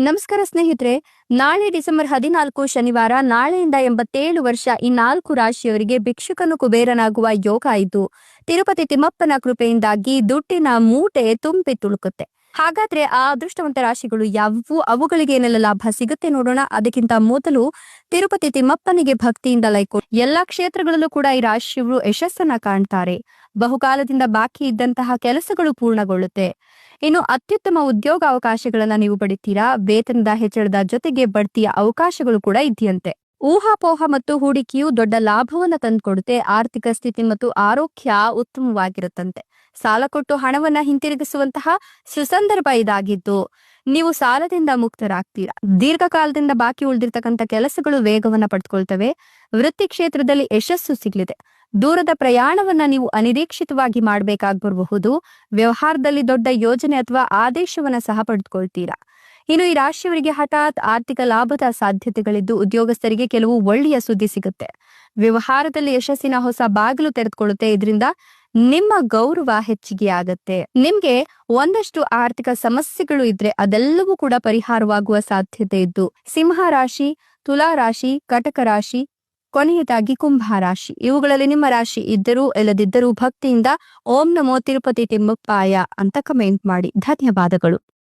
ನಮಸ್ಕಾರ ಸ್ನೇಹಿತರೆ, ನಾಳೆ ಡಿಸೆಂಬರ್ 14 ಶನಿವಾರ ನಾಳೆಯಿಂದ 87 ವರ್ಷ ಈ 4 ರಾಶಿಯವರಿಗೆ ಭಿಕ್ಷುಕನು ಕುಬೇರನಾಗುವ ಯೋಗ ಇದ್ದು, ತಿರುಪತಿ ತಿಮ್ಮಪ್ಪನ ಕೃಪೆಯಿಂದಾಗಿ ದುಡ್ಡಿನ ಮೂಟೆ ತುಂಬಿ ತುಳುಕುತ್ತೆ. ಹಾಗಾದ್ರೆ ಆ ಅದೃಷ್ಟವಂತ ರಾಶಿಗಳು ಯಾವುವು, ಅವುಗಳಿಗೆ ಏನೆಲ್ಲ ಲಾಭ ಸಿಗುತ್ತೆ ನೋಡೋಣ. ಅದಕ್ಕಿಂತ ಮೊದಲು ತಿರುಪತಿ ತಿಮ್ಮಪ್ಪನಿಗೆ ಭಕ್ತಿಯಿಂದ ಲೈಕ್ ಎಲ್ಲಾ ಕ್ಷೇತ್ರಗಳಲ್ಲೂ ಕೂಡ ಈ ರಾಶಿಯವರು ಯಶಸ್ಸನ್ನ ಕಾಣ್ತಾರೆ. ಬಹುಕಾಲದಿಂದ ಬಾಕಿ ಇದ್ದಂತಹ ಕೆಲಸಗಳು ಪೂರ್ಣಗೊಳ್ಳುತ್ತೆ. ಇನ್ನು ಅತ್ಯುತ್ತಮ ಉದ್ಯೋಗ ಅವಕಾಶಗಳನ್ನ ನೀವು ಪಡಿತೀರಾ. ವೇತನದ ಹೆಚ್ಚಳದ ಜೊತೆಗೆ ಬಡ್ತಿಯ ಅವಕಾಶಗಳು ಕೂಡ ಇದೆಯಂತೆ. ಊಹಾಪೋಹ ಮತ್ತು ಹೂಡಿಕೆಯು ದೊಡ್ಡ ಲಾಭವನ್ನ ತಂದುಕೊಡುತ್ತೆ. ಆರ್ಥಿಕ ಸ್ಥಿತಿ ಮತ್ತು ಆರೋಗ್ಯ ಉತ್ತಮವಾಗಿರುತ್ತಂತೆ. ಸಾಲ ಕೊಟ್ಟು ಹಣವನ್ನ ಹಿಂತಿರುಗಿಸುವಂತಹ ಸುಸಂದರ್ಭ ಇದಾಗಿದ್ದು, ನೀವು ಸಾಲದಿಂದ ಮುಕ್ತರಾಗ್ತೀರಾ. ದೀರ್ಘಕಾಲದಿಂದ ಬಾಕಿ ಉಳಿದಿರ್ತಕ್ಕಂಥ ಕೆಲಸಗಳು ವೇಗವನ್ನ ಪಡೆದುಕೊಳ್ತವೆ. ವೃತ್ತಿ ಕ್ಷೇತ್ರದಲ್ಲಿ ಯಶಸ್ಸು ಸಿಗಲಿದೆ. ದೂರದ ಪ್ರಯಾಣವನ್ನ ನೀವು ಅನಿರೀಕ್ಷಿತವಾಗಿ ಮಾಡಬೇಕಾಗಬಹುದು. ವ್ಯವಹಾರದಲ್ಲಿ ದೊಡ್ಡ ಯೋಜನೆ ಅಥವಾ ಆದೇಶವನ್ನ ಸಹ ಪಡೆದುಕೊಳ್ತೀರಾ. ಇನ್ನು ಈ ರಾಶಿಯವರಿಗೆ ಹಠಾತ್ ಆರ್ಥಿಕ ಲಾಭದ ಸಾಧ್ಯತೆಗಳಿದ್ದು, ಉದ್ಯೋಗಸ್ಥರಿಗೆ ಕೆಲವು ಒಳ್ಳೆಯ ಸುದ್ದಿ ಸಿಗುತ್ತೆ. ವ್ಯವಹಾರದಲ್ಲಿ ಯಶಸ್ಸಿನ ಹೊಸ ಬಾಗಿಲು ತೆರೆದುಕೊಳ್ಳುತ್ತೆ. ಇದರಿಂದ ನಿಮ್ಮ ಗೌರವ ಹೆಚ್ಚಿಗೆ ಆಗತ್ತೆ. ನಿಮ್ಗೆ ಒಂದಷ್ಟು ಆರ್ಥಿಕ ಸಮಸ್ಯೆಗಳು ಇದ್ರೆ ಅದೆಲ್ಲವೂ ಕೂಡ ಪರಿಹಾರವಾಗುವ ಸಾಧ್ಯತೆ ಇದ್ದು, ಸಿಂಹ ರಾಶಿ, ತುಲಾ ರಾಶಿ, ಕಟಕ ರಾಶಿ, ಕೊನೆಯದಾಗಿ ಕುಂಭ ರಾಶಿ, ಇವುಗಳಲ್ಲಿ ನಿಮ್ಮ ರಾಶಿ ಇದ್ದರೂ ಇಲ್ಲದಿದ್ದರೂ ಭಕ್ತಿಯಿಂದ ಓಂ ನಮೋ ತಿರುಪತಿ ತಿಮ್ಮಪ್ಪಾಯ ಅಂತ ಕಮೆಂಟ್ ಮಾಡಿ. ಧನ್ಯವಾದಗಳು.